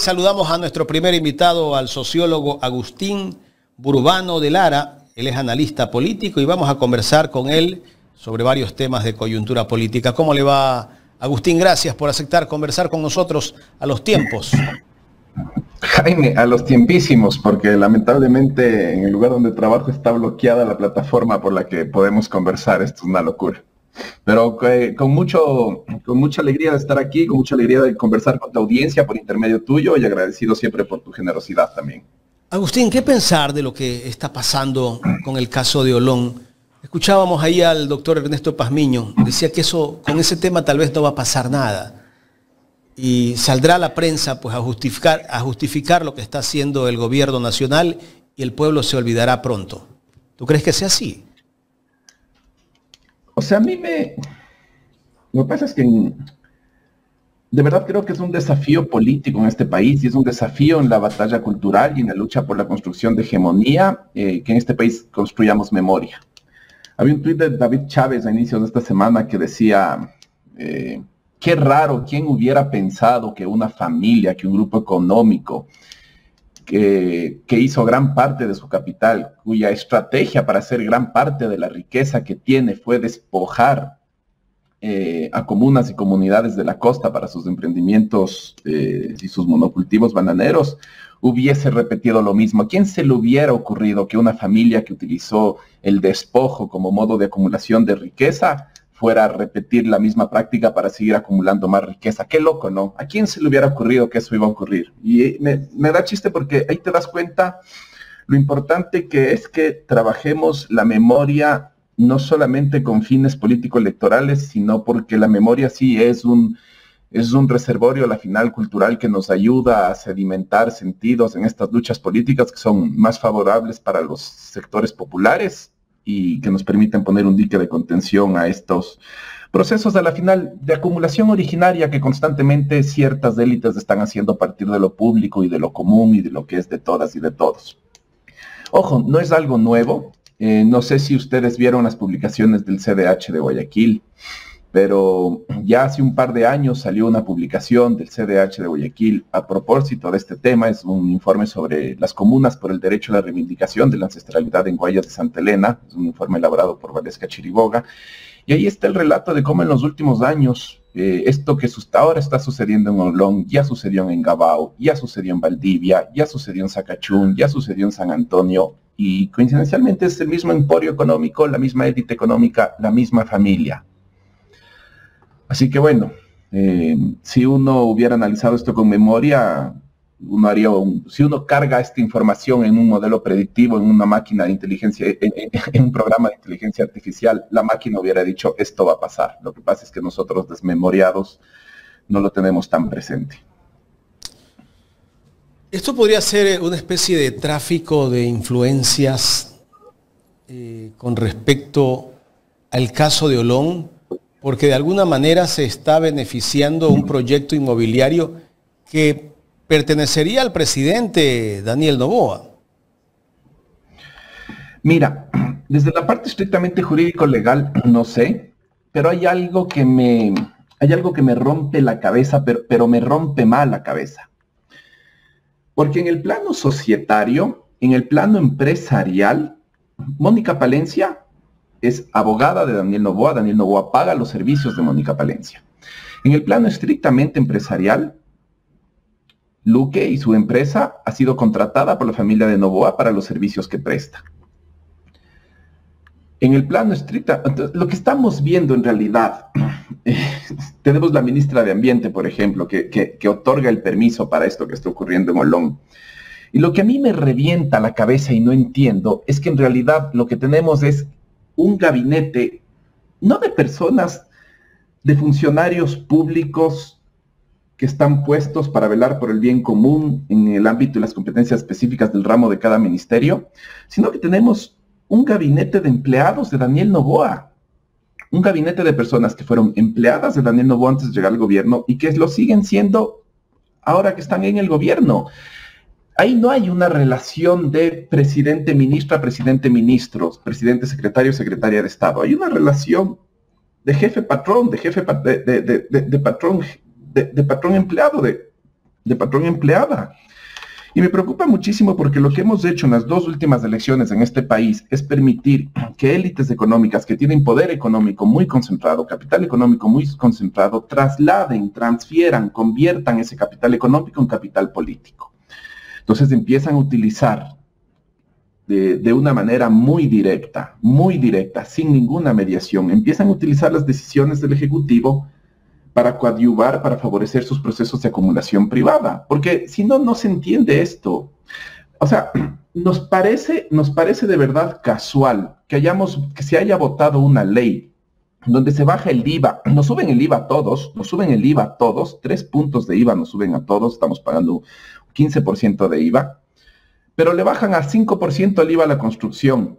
Saludamos a nuestro primer invitado, al sociólogo Agustín Burbano de Lara. Él es analista político y vamos a conversar con él sobre varios temas de coyuntura política. ¿Cómo le va, Agustín? Gracias por aceptar conversar con nosotros a los tiempos. Jaime, a los tiempísimos, porque lamentablemente en el lugar donde trabajo está bloqueada la plataforma por la que podemos conversar. Esto es una locura. Pero con mucha alegría de estar aquí, con mucha alegría de conversar con tu audiencia por intermedio tuyo y agradecido siempre por tu generosidad también. Agustín, ¿qué pensar de lo que está pasando con el caso de Olón? Escuchábamos ahí al doctor Ernesto Pazmiño, decía que con ese tema tal vez no va a pasar nada. Y saldrá la prensa pues, a justificar lo que está haciendo el gobierno nacional y el pueblo se olvidará pronto. ¿Tú crees que sea así? O sea, lo que pasa es que de verdad creo que es un desafío político en este país y es un desafío en la batalla cultural y en la lucha por la construcción de hegemonía, que en este país construyamos memoria. Había un tuit de David Chávez a inicios de esta semana que decía, qué raro, ¿quién hubiera pensado que una familia, que un grupo económico que hizo gran parte de su capital, cuya estrategia para hacer gran parte de la riqueza que tiene fue despojar a comunas y comunidades de la costa para sus emprendimientos y sus monocultivos bananeros, hubiese repetido lo mismo? ¿A quién se le hubiera ocurrido que una familia que utilizó el despojo como modo de acumulación de riqueza fuera a repetir la misma práctica para seguir acumulando más riqueza? Qué loco, ¿no? ¿A quién se le hubiera ocurrido que eso iba a ocurrir? Y me da chiste porque ahí te das cuenta lo importante que es que trabajemos la memoria no solamente con fines político-electorales, sino porque la memoria sí es un reservorio, a la final, cultural, que nos ayuda a sedimentar sentidos en estas luchas políticas que son más favorables para los sectores populares y que nos permiten poner un dique de contención a estos procesos, a la final, de acumulación originaria que constantemente ciertas élites están haciendo a partir de lo público y de lo común y de lo que es de todas y de todos. Ojo, no es algo nuevo. No sé si ustedes vieron las publicaciones del CDH de Guayaquil, pero ya hace un par de años salió una publicación del CDH de Guayaquil a propósito de este tema. Es un informe sobre las comunas por el derecho a la reivindicación de la ancestralidad en Guayas de Santa Elena. Es un informe elaborado por Valesca Chiriboga. Y ahí está el relato de cómo en los últimos años, esto que ahora está sucediendo en Olón, ya sucedió en Gabao, ya sucedió en Valdivia, ya sucedió en Sacachún, ya sucedió en San Antonio, y coincidencialmente es el mismo emporio económico, la misma élite económica, la misma familia. Así que bueno, si uno hubiera analizado esto con memoria, si uno carga esta información en un modelo predictivo, en una máquina de inteligencia, en un programa de inteligencia artificial, la máquina hubiera dicho, esto va a pasar. Lo que pasa es que nosotros, desmemoriados, no lo tenemos tan presente. Esto podría ser una especie de tráfico de influencias con respecto al caso de Olón, porque de alguna manera se está beneficiando un proyecto inmobiliario que pertenecería al presidente Daniel Noboa. Mira, desde la parte estrictamente jurídico-legal no sé, pero hay algo que me rompe la cabeza, pero me rompe mal la cabeza. Porque en el plano societario, en el plano empresarial, Mónica Palencia es abogada de Daniel Noboa paga los servicios de Mónica Palencia. En el plano estrictamente empresarial, Luque y su empresa ha sido contratada por la familia de Noboa para los servicios que presta. En el plano estricto, lo que estamos viendo en realidad, tenemos la ministra de Ambiente, por ejemplo, que otorga el permiso para esto que está ocurriendo en Olón. Y lo que a mí me revienta la cabeza y no entiendo es que en realidad lo que tenemos es un gabinete, no de personas, de funcionarios públicos que están puestos para velar por el bien común en el ámbito y las competencias específicas del ramo de cada ministerio, sino que tenemos un gabinete de empleados de Daniel Noboa, un gabinete de personas que fueron empleadas de Daniel Noboa antes de llegar al gobierno y que lo siguen siendo ahora que están en el gobierno. Ahí no hay una relación de presidente-ministra, presidente-ministros, presidente-secretario, secretaria de Estado. Hay una relación de jefe-patrón, de patrón-empleado, de patrón empleada. Y me preocupa muchísimo porque lo que hemos hecho en las dos últimas elecciones en este país es permitir que élites económicas que tienen poder económico muy concentrado, capital económico muy concentrado, trasladen, transfieran, conviertan ese capital económico en capital político. Entonces empiezan a utilizar de una manera muy directa, sin ninguna mediación, empiezan a utilizar las decisiones del Ejecutivo para coadyuvar, para favorecer sus procesos de acumulación privada. Porque si no, no se entiende esto. O sea, nos parece de verdad casual que se haya votado una ley donde se baja el IVA, nos suben el IVA a todos, 3 puntos de IVA nos suben a todos, estamos pagando 15% de IVA, pero le bajan a 5% el IVA a la construcción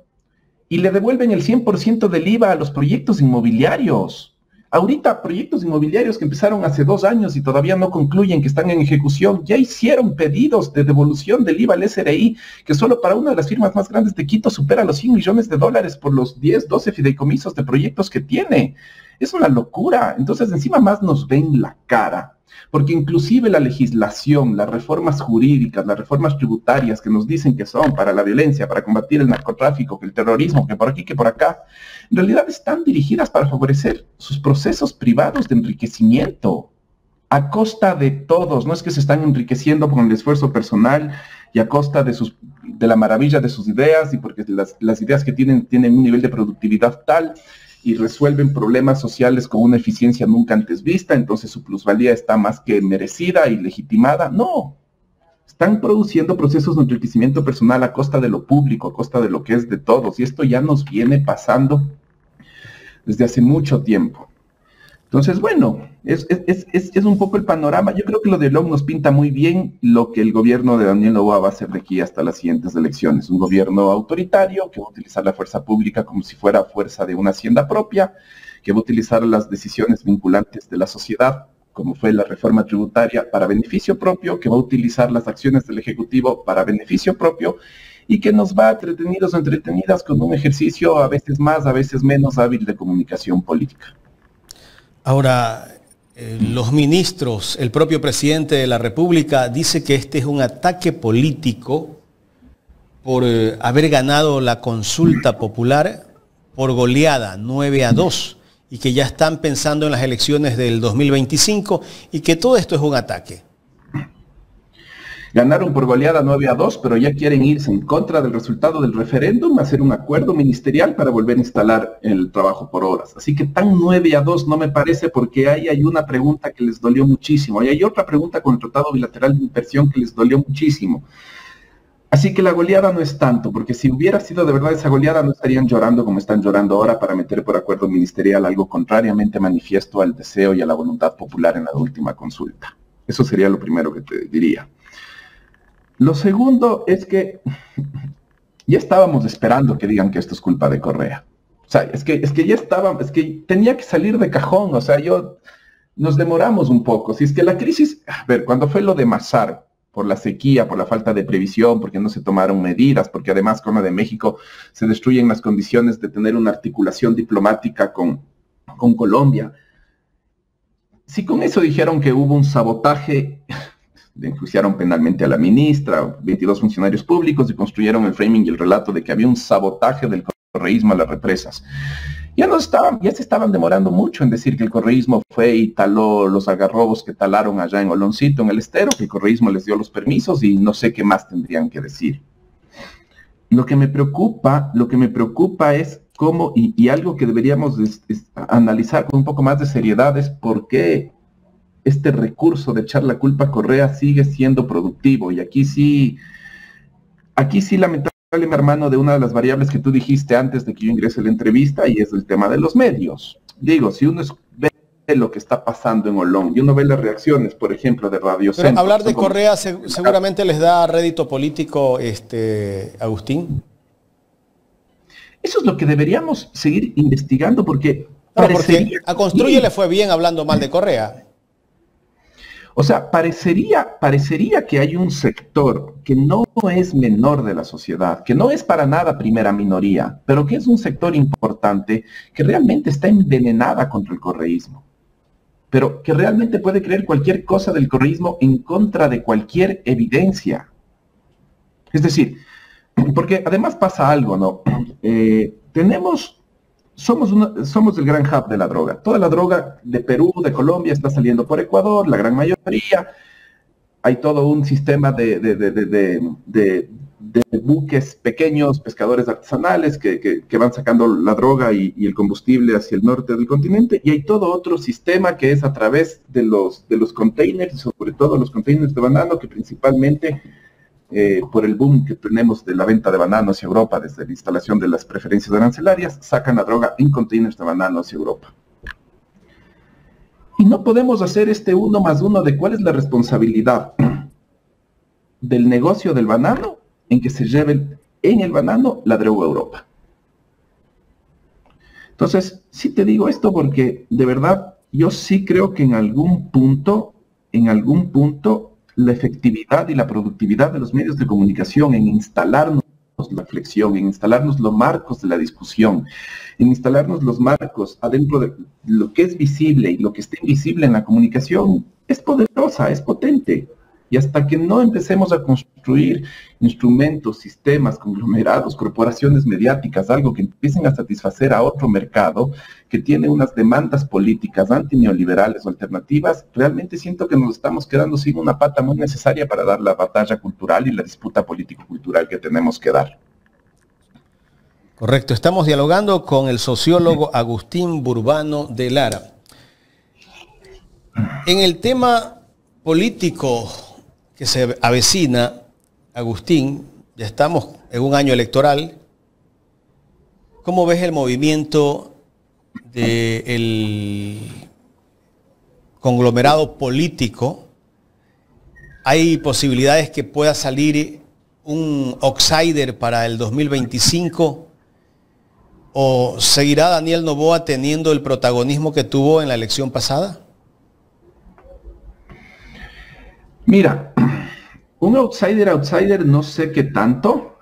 y le devuelven el 100% del IVA a los proyectos inmobiliarios. Ahorita proyectos inmobiliarios que empezaron hace 2 años y todavía no concluyen, que están en ejecución, ya hicieron pedidos de devolución del IVA al SRI, que solo para una de las firmas más grandes de Quito supera los $100 millones por los 10, 12 fideicomisos de proyectos que tiene. Es una locura. Entonces encima más nos ven la cara, porque inclusive la legislación, las reformas jurídicas, las reformas tributarias que nos dicen que son para la violencia, para combatir el narcotráfico, que el terrorismo, que por aquí, que por acá, en realidad están dirigidas para favorecer sus procesos privados de enriquecimiento a costa de todos. No es que se están enriqueciendo con el esfuerzo personal y a costa de la maravilla de sus ideas y porque las ideas que tienen un nivel de productividad tal y resuelven problemas sociales con una eficiencia nunca antes vista, entonces su plusvalía está más que merecida y legitimada. No, están produciendo procesos de enriquecimiento personal a costa de lo público, a costa de lo que es de todos, y esto ya nos viene pasando desde hace mucho tiempo. Entonces, bueno, es un poco el panorama. Yo creo que lo de Olón nos pinta muy bien lo que el gobierno de Daniel Noboa va a hacer de aquí hasta las siguientes elecciones. Un gobierno autoritario que va a utilizar la fuerza pública como si fuera fuerza de una hacienda propia, que va a utilizar las decisiones vinculantes de la sociedad, como fue la reforma tributaria, para beneficio propio, que va a utilizar las acciones del Ejecutivo para beneficio propio, y que nos va entretenidos o entretenidas con un ejercicio a veces más, a veces menos hábil de comunicación política. Ahora, los ministros, el propio presidente de la República dice que este es un ataque político por haber ganado la consulta popular por goleada 9-2 y que ya están pensando en las elecciones del 2025 y que todo esto es un ataque. Ganaron por goleada 9-2, pero ya quieren irse en contra del resultado del referéndum, hacer un acuerdo ministerial para volver a instalar el trabajo por horas. Así que tan 9-2 no me parece, porque ahí hay una pregunta que les dolió muchísimo. Y hay otra pregunta con el Tratado Bilateral de Inversión que les dolió muchísimo. Así que la goleada no es tanto, porque si hubiera sido de verdad esa goleada, no estarían llorando como están llorando ahora para meter por acuerdo ministerial algo contrariamente manifiesto al deseo y a la voluntad popular en la última consulta. Eso sería lo primero que te diría. Lo segundo es que ya estábamos esperando que digan que esto es culpa de Correa. O sea, es que ya estábamos, es que tenía que salir de cajón. O sea, nos demoramos un poco. Si es que la crisis, a ver, cuando fue lo de Massar, por la sequía, por la falta de previsión, porque no se tomaron medidas, porque además con lo de México se destruyen las condiciones de tener una articulación diplomática con Colombia. Si con eso dijeron que hubo un sabotaje, enjuiciaron penalmente a la ministra, 22 funcionarios públicos, y construyeron el framing y el relato de que había un sabotaje del correísmo a las represas. Ya se estaban demorando mucho en decir que el correísmo fue y taló los algarrobos que talaron allá en Oloncito, en el Estero, que el correísmo les dio los permisos y no sé qué más tendrían que decir. Lo que me preocupa es cómo, y algo que deberíamos analizar con un poco más de seriedad, es por qué este recurso de echar la culpa a Correa sigue siendo productivo. Y aquí sí lamentablemente, hermano, de una de las variables que tú dijiste antes de que yo ingrese a la entrevista, y es el tema de los medios. Digo, si uno ve lo que está pasando en Olón y uno ve las reacciones, por ejemplo, de Radio Centro. Pero hablar de Correa seguramente les da rédito político, Agustín. Eso es lo que deberíamos seguir investigando, porque... porque a Construye le fue bien hablando mal de Correa. O sea, parecería que hay un sector que no es menor de la sociedad, que no es para nada primera minoría, pero que es un sector importante que realmente está envenenada contra el correísmo. pero que realmente puede creer cualquier cosa del correísmo en contra de cualquier evidencia. Es decir, porque además pasa algo, ¿no? Somos el gran hub de la droga. Toda la droga de Perú, de Colombia, está saliendo por Ecuador, la gran mayoría. Hay todo un sistema de buques pequeños, pescadores artesanales que van sacando la droga y el combustible hacia el norte del continente, y hay todo otro sistema que es a través de los containers, sobre todo los containers de banano, que principalmente por el boom que tenemos de la venta de banano hacia Europa, desde la instalación de las preferencias arancelarias, sacan la droga en containers de banano hacia Europa. Y no podemos hacer este 1 más 1 de cuál es la responsabilidad del negocio del banano en que se lleve en el banano la droga a Europa. Entonces, sí te digo esto porque de verdad yo sí creo que en algún punto, la efectividad y la productividad de los medios de comunicación en instalarnos la reflexión, en instalarnos los marcos de la discusión, en instalarnos los marcos adentro de lo que es visible y lo que está invisible en la comunicación, es poderosa, es potente. Y hasta que no empecemos a construir instrumentos, sistemas, conglomerados, corporaciones mediáticas, algo que empiecen a satisfacer a otro mercado que tiene unas demandas políticas antineoliberales o alternativas, realmente siento que nos estamos quedando sin una pata muy necesaria para dar la batalla cultural y la disputa político-cultural que tenemos que dar. Correcto, estamos dialogando con el sociólogo Agustín Burbano de Lara. En el tema político que se avecina, Agustín, ya estamos en un año electoral. ¿Cómo ves el movimiento del conglomerado político? ¿Hay posibilidades que pueda salir un outsider para el 2025? ¿O seguirá Daniel Noboa teniendo el protagonismo que tuvo en la elección pasada? Mira, un outsider no sé qué tanto.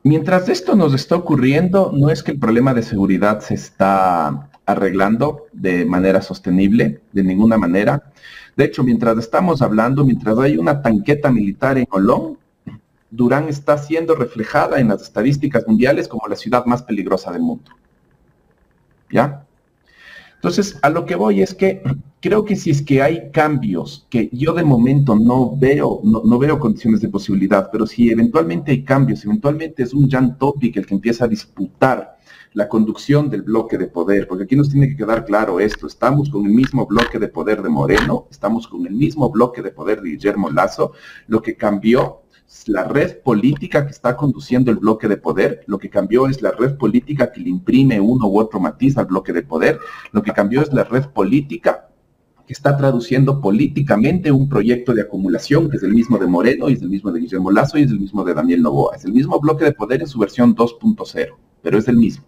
Mientras esto nos está ocurriendo, no es que el problema de seguridad se está arreglando de manera sostenible, de ninguna manera. De hecho, mientras estamos hablando, mientras hay una tanqueta militar en Olón, Durán está siendo reflejada en las estadísticas mundiales como la ciudad más peligrosa del mundo. ¿Ya? Entonces, a lo que voy es que creo que si es que hay cambios, que yo de momento no veo condiciones de posibilidad, pero si eventualmente hay cambios, eventualmente es un Jan Topic el que empieza a disputar la conducción del bloque de poder, porque aquí nos tiene que quedar claro esto: estamos con el mismo bloque de poder de Moreno, estamos con el mismo bloque de poder de Guillermo Lasso. Lo que cambió la red política que está conduciendo el bloque de poder, lo que cambió es la red política que le imprime uno u otro matiz al bloque de poder, lo que cambió es la red política que está traduciendo políticamente un proyecto de acumulación que es el mismo de Moreno, y es el mismo de Guillermo Lasso, y es el mismo de Daniel Noboa. Es el mismo bloque de poder en su versión 2.0, pero es el mismo.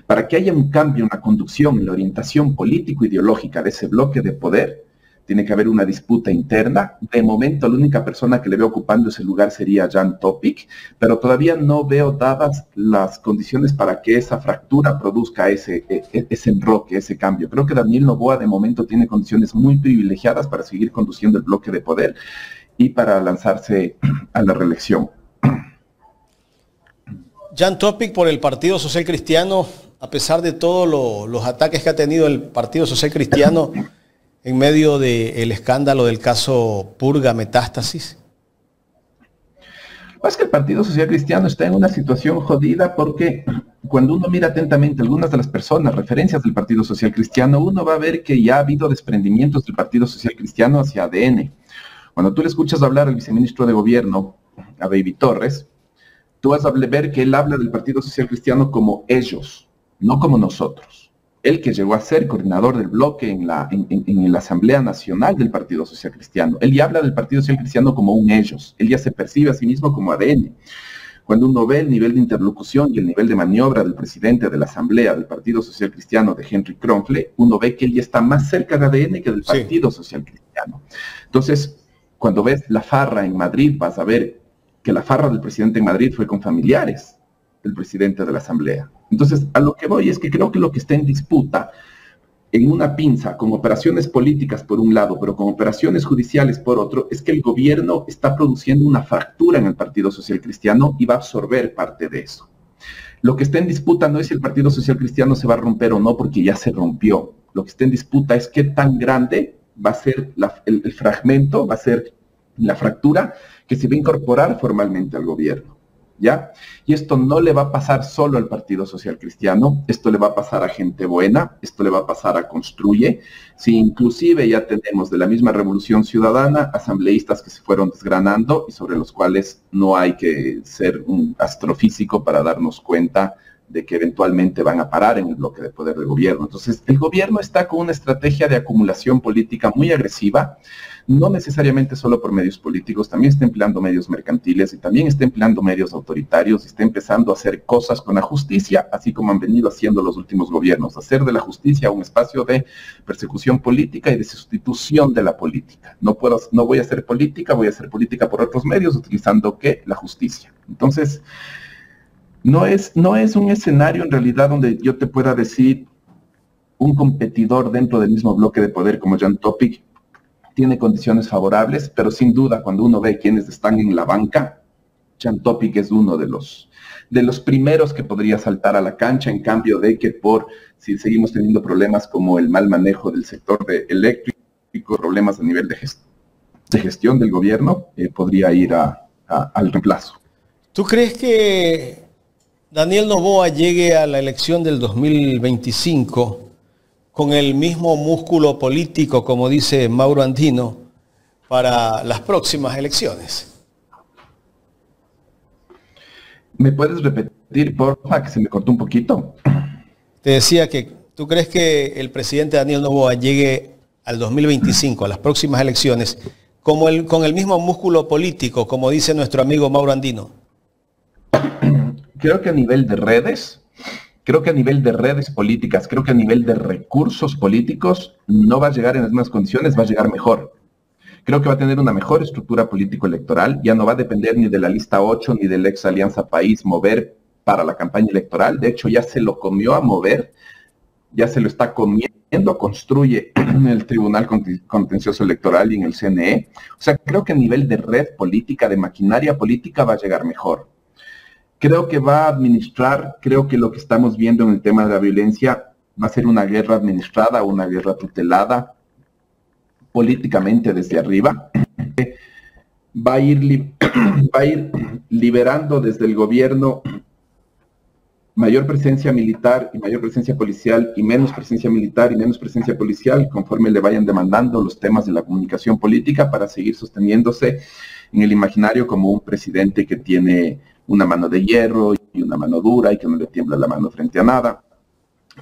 Para que haya un cambio en la conducción, en la orientación político-ideológica de ese bloque de poder, tiene que haber una disputa interna. De momento, la única persona que le veo ocupando ese lugar sería Jan Topic, pero todavía no veo dadas las condiciones para que esa fractura produzca ese enroque, ese cambio. Creo que Daniel Noboa de momento tiene condiciones muy privilegiadas para seguir conduciendo el bloque de poder y para lanzarse a la reelección. Jan Topic por el Partido Social Cristiano, a pesar de todos los ataques que ha tenido el Partido Social Cristiano en medio del escándalo del caso Purga Metástasis. Es que el Partido Social Cristiano está en una situación jodida porque cuando uno mira atentamente algunas de las personas, referencias del Partido Social Cristiano, uno va a ver que ya ha habido desprendimientos del Partido Social Cristiano hacia ADN. Cuando tú le escuchas hablar al viceministro de Gobierno, a Baby Torres, tú vas a ver que él habla del Partido Social Cristiano como ellos, no como nosotros. Él que llegó a ser coordinador del bloque en la Asamblea Nacional del Partido Social Cristiano. Él ya habla del Partido Social Cristiano como un ellos. Él ya se percibe a sí mismo como ADN. Cuando uno ve el nivel de interlocución y el nivel de maniobra del presidente de la Asamblea del Partido Social Cristiano, de Henry Kronfle, uno ve que él ya está más cerca de ADN que del Partido Social Cristiano. Entonces, cuando ves la farra en Madrid, vas a ver que la farra del presidente en Madrid fue con familiares. el presidente de la Asamblea. Entonces, a lo que voy es que creo que lo que está en disputa en una pinza, con operaciones políticas por un lado, pero con operaciones judiciales por otro, es que el gobierno está produciendo una fractura en el Partido Social Cristiano y va a absorber parte de eso. Lo que está en disputa no es si el Partido Social Cristiano se va a romper o no, porque ya se rompió. Lo que está en disputa es qué tan grande va a ser el fragmento, va a ser la fractura que se va a incorporar formalmente al gobierno, ¿ya? Y esto no le va a pasar solo al Partido Social Cristiano, esto le va a pasar a Gente Buena, esto le va a pasar a Construye. Si inclusive ya tenemos de la misma Revolución Ciudadana asambleístas que se fueron desgranando y sobre los cuales no hay que ser un astrofísico para darnos cuenta de que eventualmente van a parar en el bloque de poder del gobierno. Entonces, el gobierno está con una estrategia de acumulación política muy agresiva, no necesariamente solo por medios políticos, también está empleando medios mercantiles y también está empleando medios autoritarios y está empezando a hacer cosas con la justicia, así como han venido haciendo los últimos gobiernos, hacer de la justicia un espacio de persecución política y de sustitución de la política. No voy a hacer política, voy a hacer política por otros medios, utilizando ¿qué? La justicia. Entonces, no es un escenario en realidad donde yo te pueda decir un competidor dentro del mismo bloque de poder como Jan Topic tiene condiciones favorables, pero sin duda cuando uno ve quienes están en la banca, Jan Topic es uno de los primeros que podría saltar a la cancha, en cambio de que si seguimos teniendo problemas como el mal manejo del sector eléctrico, problemas a nivel de gestión del gobierno, podría ir al reemplazo. ¿Tú crees que Daniel Noboa llegue a la elección del 2025 con el mismo músculo político, como dice Mauro Andino, para las próximas elecciones? ¿Me puedes repetir, porfa, que se me cortó un poquito? Te decía que tú crees que el presidente Daniel Noboa llegue al 2025, a las próximas elecciones, con el mismo músculo político, como dice nuestro amigo Mauro Andino. Creo que a nivel de redes, políticas, creo que a nivel de recursos políticos, no va a llegar en las mismas condiciones, va a llegar mejor. Creo que va a tener una mejor estructura político-electoral, ya no va a depender ni de la lista 8 ni del ex Alianza País Mover para la campaña electoral. De hecho, ya se lo comió a Mover, ya se lo está comiendo, Construye en el Tribunal Contencioso Electoral y en el CNE. O sea, creo que a nivel de red política, de maquinaria política, va a llegar mejor. Creo que va a administrar, creo que lo que estamos viendo en el tema de la violencia va a ser una guerra administrada, una guerra tutelada políticamente desde arriba. Va a ir liberando desde el gobierno mayor presencia militar y mayor presencia policial y menos presencia militar y menos presencia policial conforme le vayan demandando los temas de la comunicación política para seguir sosteniéndose en el imaginario como un presidente que tiene una mano de hierro y una mano dura y que no le tiembla la mano frente a nada.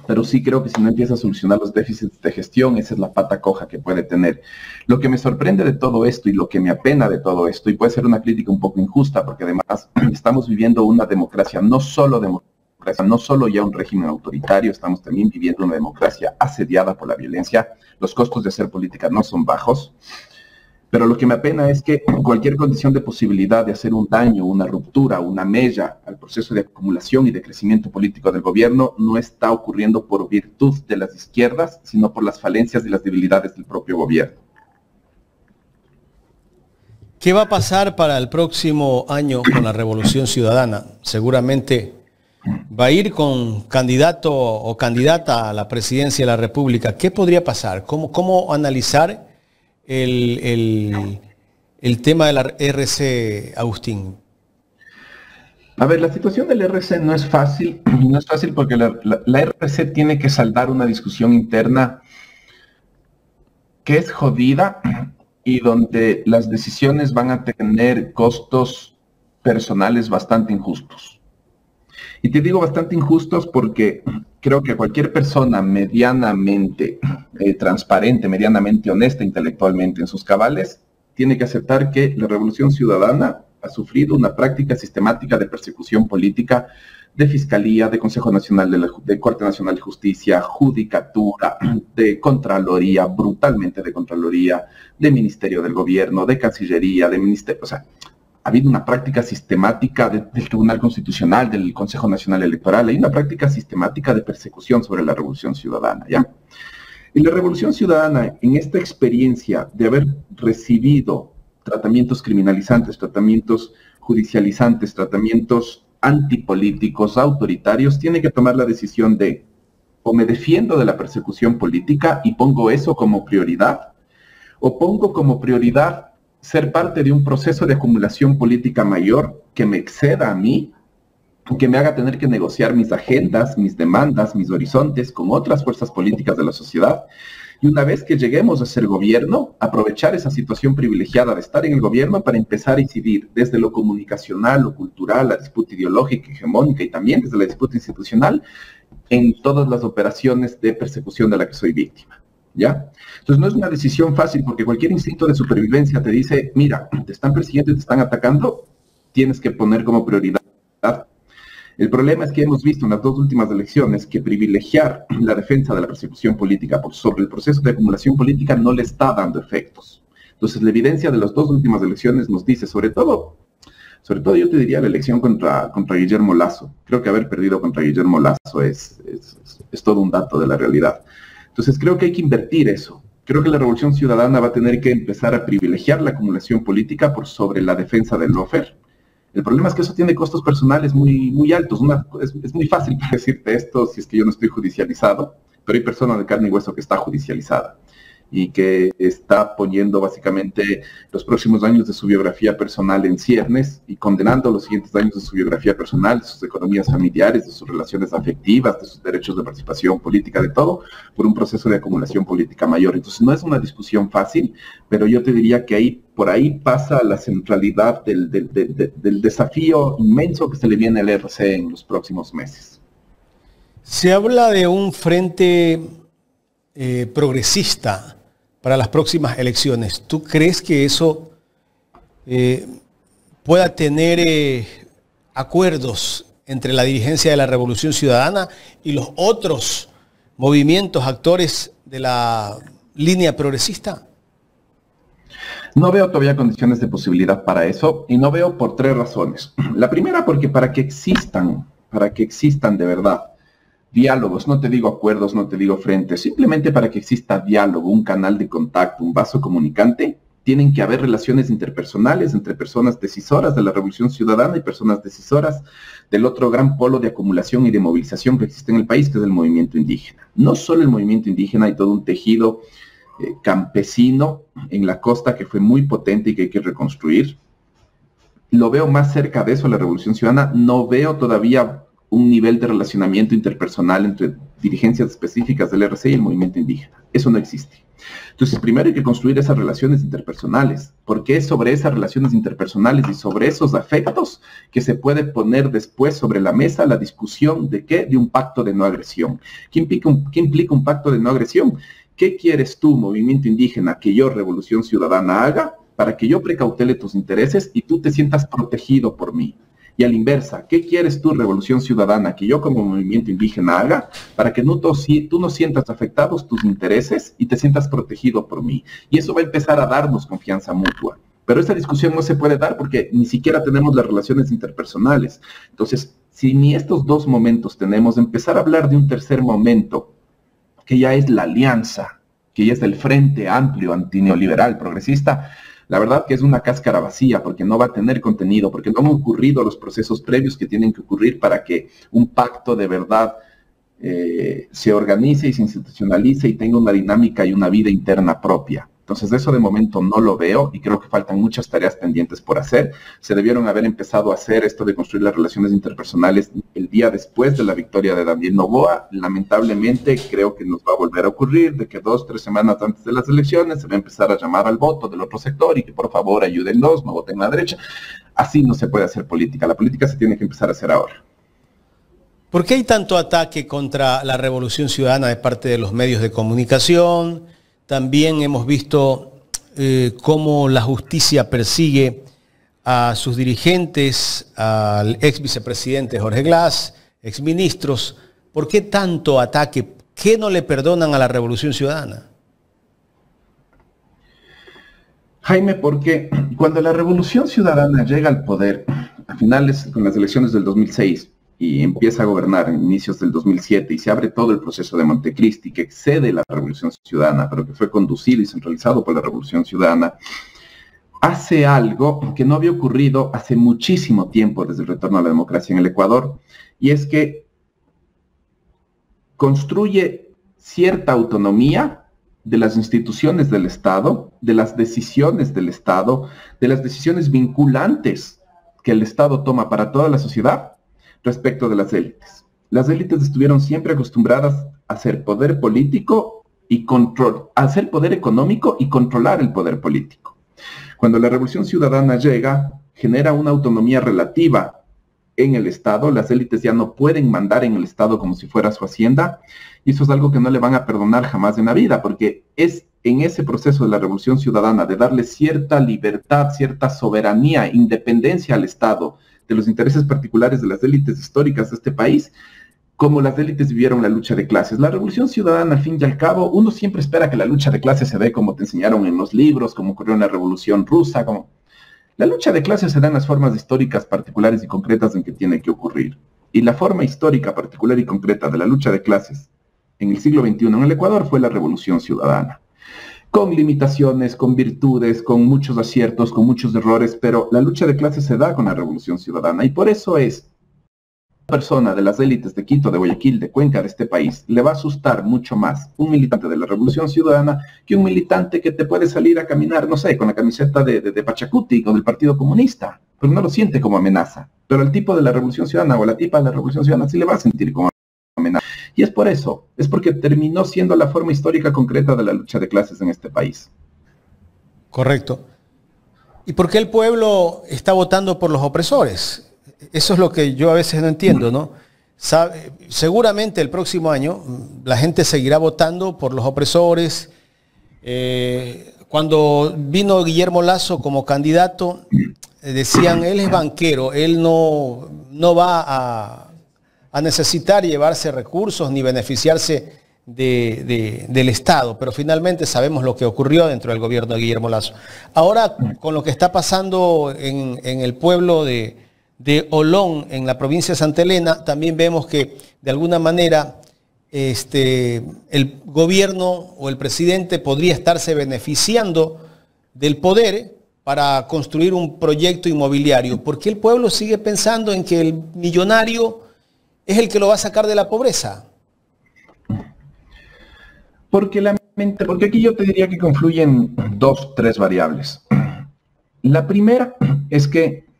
Pero sí creo que si no empieza a solucionar los déficits de gestión, esa es la pata coja que puede tener. Lo que me sorprende de todo esto y lo que me apena de todo esto, y puede ser una crítica un poco injusta, porque además estamos viviendo una democracia, no solo ya un régimen autoritario, estamos también viviendo una democracia asediada por la violencia. Los costos de hacer política no son bajos. Pero lo que me apena es que cualquier condición de posibilidad de hacer un daño, una ruptura, una mella al proceso de acumulación y de crecimiento político del gobierno no está ocurriendo por virtud de las izquierdas, sino por las falencias y las debilidades del propio gobierno. ¿Qué va a pasar para el próximo año con la Revolución Ciudadana? Seguramente va a ir con candidato o candidata a la presidencia de la República. ¿Qué podría pasar? ¿Cómo analizar el tema de la RC, Agustín? A ver, la situación del RC no es fácil porque la RC tiene que saldar una discusión interna que es jodida y donde las decisiones van a tener costos personales bastante injustos. Y te digo bastante injustos porque creo que cualquier persona medianamente transparente, medianamente honesta intelectualmente en sus cabales, tiene que aceptar que la Revolución Ciudadana ha sufrido una práctica sistemática de persecución política de Fiscalía, de Consejo Nacional de Corte Nacional de Justicia, Judicatura, de Contraloría, brutalmente de Contraloría, de Ministerio del Gobierno, de Cancillería, de Ministerio, o sea, ha habido una práctica sistemática del Tribunal Constitucional, del Consejo Nacional Electoral, hay una práctica sistemática de persecución sobre la Revolución Ciudadana, ¿ya? Y la Revolución Ciudadana, en esta experiencia de haber recibido tratamientos criminalizantes, tratamientos judicializantes, tratamientos antipolíticos, autoritarios, tiene que tomar la decisión de o me defiendo de la persecución política y pongo eso como prioridad, o pongo como prioridad ser parte de un proceso de acumulación política mayor que me exceda a mí, que me haga tener que negociar mis agendas, mis demandas, mis horizontes con otras fuerzas políticas de la sociedad. Y una vez que lleguemos a ser gobierno, aprovechar esa situación privilegiada de estar en el gobierno para empezar a incidir desde lo comunicacional, lo cultural, la disputa ideológica, hegemónica y también desde la disputa institucional en todas las operaciones de persecución de la que soy víctima, ¿ya? Entonces no es una decisión fácil porque cualquier instinto de supervivencia te dice, mira, te están persiguiendo y te están atacando, tienes que poner como prioridad. El problema es que hemos visto en las dos últimas elecciones que privilegiar la defensa de la persecución política sobre el proceso de acumulación política no le está dando efectos. Entonces, la evidencia de las dos últimas elecciones nos dice, sobre todo yo te diría la elección contra Guillermo Lasso. Creo que haber perdido contra Guillermo Lasso es todo un dato de la realidad. Entonces, creo que hay que invertir eso. Creo que la Revolución Ciudadana va a tener que empezar a privilegiar la acumulación política por sobre la defensa del lawfare. El problema es que eso tiene costos personales muy, muy altos. Es muy fácil decirte esto si es que yo no estoy judicializado, pero hay personas de carne y hueso que está judicializada y que está poniendo básicamente los próximos años de su biografía personal en ciernes y condenando los siguientes años de su biografía personal, de sus economías familiares, de sus relaciones afectivas, de sus derechos de participación política, de todo, por un proceso de acumulación política mayor. Entonces no es una discusión fácil, pero yo te diría que por ahí pasa la centralidad del desafío inmenso que se le viene al RC en los próximos meses. Se habla de un frente progresista para las próximas elecciones. ¿Tú crees que eso pueda tener acuerdos entre la dirigencia de la Revolución Ciudadana y los otros movimientos, actores de la línea progresista? No veo todavía condiciones de posibilidad para eso y no veo por tres razones. La primera, porque para que existan de verdad diálogos, no te digo acuerdos, no te digo frentes, simplemente para que exista diálogo, un canal de contacto, un vaso comunicante, tienen que haber relaciones interpersonales entre personas decisoras de la Revolución Ciudadana y personas decisoras del otro gran polo de acumulación y de movilización que existe en el país, que es el movimiento indígena. No solo el movimiento indígena, hay todo un tejido campesino en la costa que fue muy potente y que hay que reconstruir. Lo veo más cerca de eso, la Revolución Ciudadana. No veo todavía un nivel de relacionamiento interpersonal entre dirigencias específicas del RC y el movimiento indígena. Eso no existe. Entonces, primero hay que construir esas relaciones interpersonales, porque es sobre esas relaciones interpersonales y sobre esos afectos que se puede poner después sobre la mesa la discusión de qué, de un pacto de no agresión. ¿Qué implica un pacto de no agresión? ¿Qué quieres tú, movimiento indígena, que yo, Revolución Ciudadana, haga para que yo precautele tus intereses y tú te sientas protegido por mí? Y a la inversa, ¿qué quieres tú, Revolución Ciudadana, que yo como movimiento indígena haga para que tú no sientas afectados tus intereses y te sientas protegido por mí? Y eso va a empezar a darnos confianza mutua. Pero esa discusión no se puede dar porque ni siquiera tenemos las relaciones interpersonales. Entonces, si ni estos dos momentos tenemos, empezar a hablar de un tercer momento, que ya es la alianza, que ya es el Frente Amplio Antineoliberal Progresista, la verdad que es una cáscara vacía porque no va a tener contenido, porque no han ocurrido los procesos previos que tienen que ocurrir para que un pacto de verdad se organice y se institucionalice y tenga una dinámica y una vida interna propia. Entonces, eso de momento no lo veo y creo que faltan muchas tareas pendientes por hacer. Se debieron haber empezado a hacer esto de construir las relaciones interpersonales el día después de la victoria de Daniel Noboa. Lamentablemente, creo que nos va a volver a ocurrir de que 2 o 3 semanas antes de las elecciones se va a empezar a llamar al voto del otro sector y que por favor ayúdennos, no voten a la derecha. Así no se puede hacer política. La política se tiene que empezar a hacer ahora. ¿Por qué hay tanto ataque contra la Revolución Ciudadana de parte de los medios de comunicación? También hemos visto cómo la justicia persigue a sus dirigentes, al ex vicepresidente Jorge Glass, exministros. ¿Por qué tanto ataque? ¿Qué no le perdonan a la Revolución Ciudadana? Jaime, porque cuando la Revolución Ciudadana llega al poder, a finales con las elecciones del 2006, y empieza a gobernar en inicios del 2007, y se abre todo el proceso de Montecristi, que excede la Revolución Ciudadana, pero que fue conducido y centralizado por la Revolución Ciudadana, hace algo que no había ocurrido hace muchísimo tiempo desde el retorno a la democracia en el Ecuador, y es que construye cierta autonomía de las instituciones del Estado, de las decisiones del Estado, de las decisiones vinculantes que el Estado toma para toda la sociedad respecto de las élites. Las élites estuvieron siempre acostumbradas a hacer poder político y a hacer poder económico y controlar el poder político. Cuando la Revolución Ciudadana llega, genera una autonomía relativa en el Estado, las élites ya no pueden mandar en el Estado como si fuera su hacienda, y eso es algo que no le van a perdonar jamás en la vida, porque es en ese proceso de la Revolución Ciudadana de darle cierta libertad, cierta soberanía, independencia al Estado de los intereses particulares de las élites históricas de este país, como las élites vivieron la lucha de clases. La Revolución Ciudadana, al fin y al cabo, uno siempre espera que la lucha de clases se dé como te enseñaron en los libros, como ocurrió en la Revolución Rusa, como... La lucha de clases se da en las formas históricas particulares y concretas en que tiene que ocurrir. Y la forma histórica particular y concreta de la lucha de clases en el siglo XXI en el Ecuador fue la Revolución Ciudadana. Con limitaciones, con virtudes, con muchos aciertos, con muchos errores, pero la lucha de clases se da con la Revolución Ciudadana. Y por eso es persona de las élites de Quito, de Guayaquil, de Cuenca, de este país, le va a asustar mucho más un militante de la Revolución Ciudadana que un militante que te puede salir a caminar, no sé, con la camiseta de Pachacuti o del Partido Comunista, pero no lo siente como amenaza. Pero el tipo de la Revolución Ciudadana o la tipa de la Revolución Ciudadana sí le va a sentir como amenaza. Y es por eso, es porque terminó siendo la forma histórica concreta de la lucha de clases en este país. Correcto. ¿Y por qué el pueblo está votando por los opresores? Eso es lo que yo a veces no entiendo, ¿no? Seguramente el próximo año la gente seguirá votando por los opresores. Cuando vino Guillermo Lasso como candidato, decían, él es banquero, él no va a necesitar llevarse recursos ni beneficiarse del Estado, pero finalmente sabemos lo que ocurrió dentro del gobierno de Guillermo Lasso. Ahora, con lo que está pasando en el pueblo de Olón, en la provincia de Santa Elena, también vemos que de alguna manera el gobierno o el presidente podría estarse beneficiando del poder para construir un proyecto inmobiliario. ¿Por qué el pueblo sigue pensando en que el millonario es el que lo va a sacar de la pobreza? Porque aquí yo te diría que confluyen 2, 3 variables. La primera es que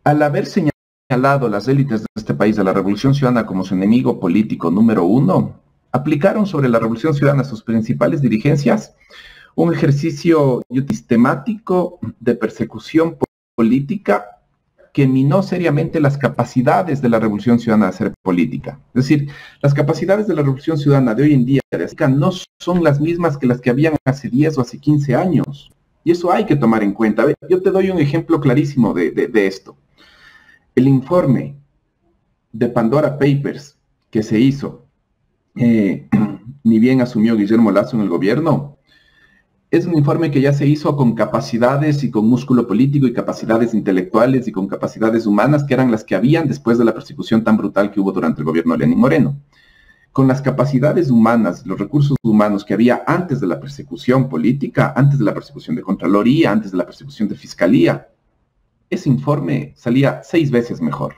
al haber señalado las élites de este país a la Revolución Ciudadana como su enemigo político número 1, aplicaron sobre la Revolución Ciudadana sus principales dirigencias un ejercicio sistemático de persecución política que minó seriamente las capacidades de la Revolución Ciudadana de hacer política. Es decir, las capacidades de la Revolución Ciudadana de hoy en día no son las mismas que las que habían hace 10 o hace 15 años. Y eso hay que tomar en cuenta. Yo te doy un ejemplo clarísimo de esto. El informe de Pandora Papers que se hizo, ni bien asumió Guillermo Lasso en el gobierno, es un informe que ya se hizo con capacidades y con músculo político y capacidades intelectuales y con capacidades humanas que eran las que habían después de la persecución tan brutal que hubo durante el gobierno de Lenín Moreno. Con las capacidades humanas, los recursos humanos que había antes de la persecución política, antes de la persecución de Contraloría, antes de la persecución de Fiscalía, ese informe salía 6 veces mejor.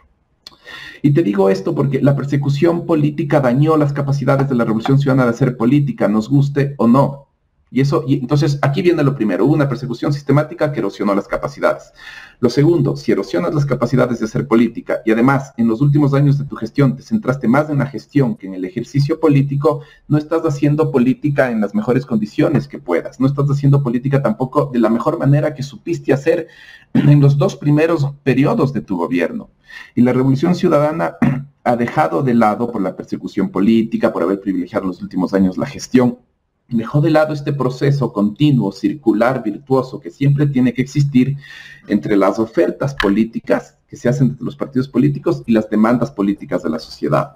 Y te digo esto porque la persecución política dañó las capacidades de la Revolución Ciudadana de hacer política, nos guste o no. Y entonces aquí viene lo primero, hubo una persecución sistemática que erosionó las capacidades. Lo segundo, si erosionas las capacidades de hacer política y además en los últimos años de tu gestión te centraste más en la gestión que en el ejercicio político, no estás haciendo política en las mejores condiciones que puedas, no estás haciendo política tampoco de la mejor manera que supiste hacer en los 2 primeros periodos de tu gobierno. Y la Revolución Ciudadana ha dejado de lado por la persecución política, por haber privilegiado en los últimos años la gestión, dejó de lado este proceso continuo, circular, virtuoso, que siempre tiene que existir entre las ofertas políticas que se hacen desde los partidos políticos y las demandas políticas de la sociedad.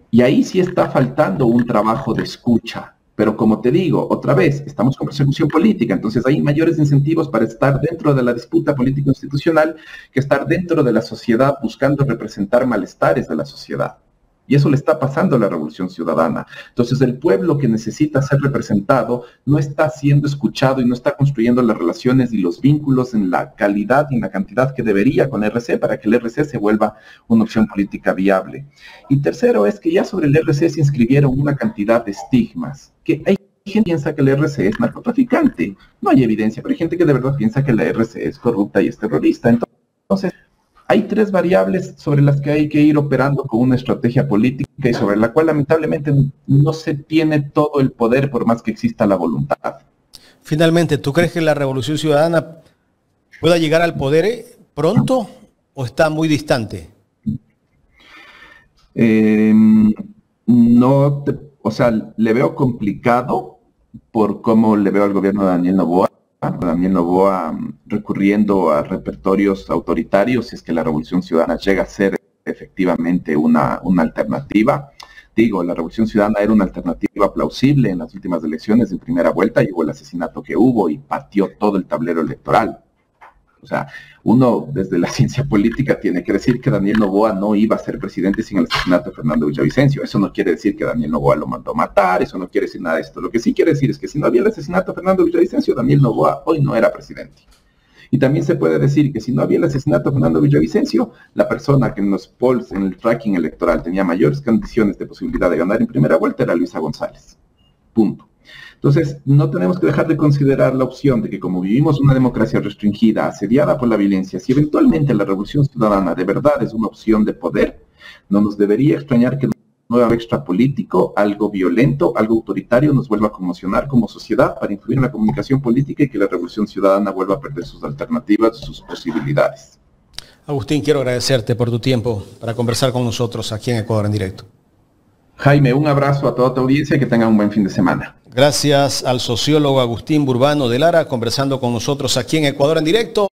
Y ahí sí está faltando un trabajo de escucha Pero como te digo, otra vez, estamos con persecución política, entonces hay mayores incentivos para estar dentro de la disputa político-institucional que estar dentro de la sociedad buscando representar malestares de la sociedad. Y eso le está pasando a la Revolución Ciudadana. Entonces el pueblo que necesita ser representado no está siendo escuchado y no está construyendo las relaciones y los vínculos en la calidad y en la cantidad que debería con el RC para que el RC se vuelva una opción política viable. Y tercero es que ya sobre el RC se inscribieron una cantidad de estigmas, que hay gente que piensa que el RC es narcotraficante. No hay evidencia, pero hay gente que de verdad piensa que la RC es corrupta y es terrorista. Entonces, hay tres variables sobre las que hay que ir operando con una estrategia política y sobre la cual lamentablemente no se tiene todo el poder por más que exista la voluntad. Finalmente, ¿tú crees que la Revolución Ciudadana pueda llegar al poder pronto o está muy distante? O sea, le veo complicado por cómo le veo al gobierno de Daniel Noboa. Daniel Noboa recurriendo a repertorios autoritarios, si es que la Revolución Ciudadana llega a ser efectivamente una alternativa. Digo, la Revolución Ciudadana era una alternativa plausible en las últimas elecciones de primera vuelta, y hubo el asesinato que hubo y pateó todo el tablero electoral. O sea, uno desde la ciencia política tiene que decir que Daniel Noboa no iba a ser presidente sin el asesinato de Fernando Villavicencio. Eso no quiere decir que Daniel Noboa lo mandó a matar, eso no quiere decir nada de esto. Lo que sí quiere decir es que si no había el asesinato de Fernando Villavicencio, Daniel Noboa hoy no era presidente. Y también se puede decir que si no había el asesinato de Fernando Villavicencio, la persona que en los polls, en el tracking electoral, tenía mayores condiciones de posibilidad de ganar en primera vuelta era Luisa González. Punto. Entonces, no tenemos que dejar de considerar la opción de que como vivimos una democracia restringida, asediada por la violencia, si eventualmente la Revolución Ciudadana de verdad es una opción de poder, no nos debería extrañar que un nuevo extrapolítico, algo violento, algo autoritario, nos vuelva a conmocionar como sociedad para influir en la comunicación política y que la Revolución Ciudadana vuelva a perder sus alternativas, sus posibilidades. Agustín, quiero agradecerte por tu tiempo para conversar con nosotros aquí en Ecuador en Directo. Jaime, un abrazo a toda tu audiencia y que tengan un buen fin de semana. Gracias al sociólogo Agustín Burbano de Lara, conversando con nosotros aquí en Ecuador en Directo.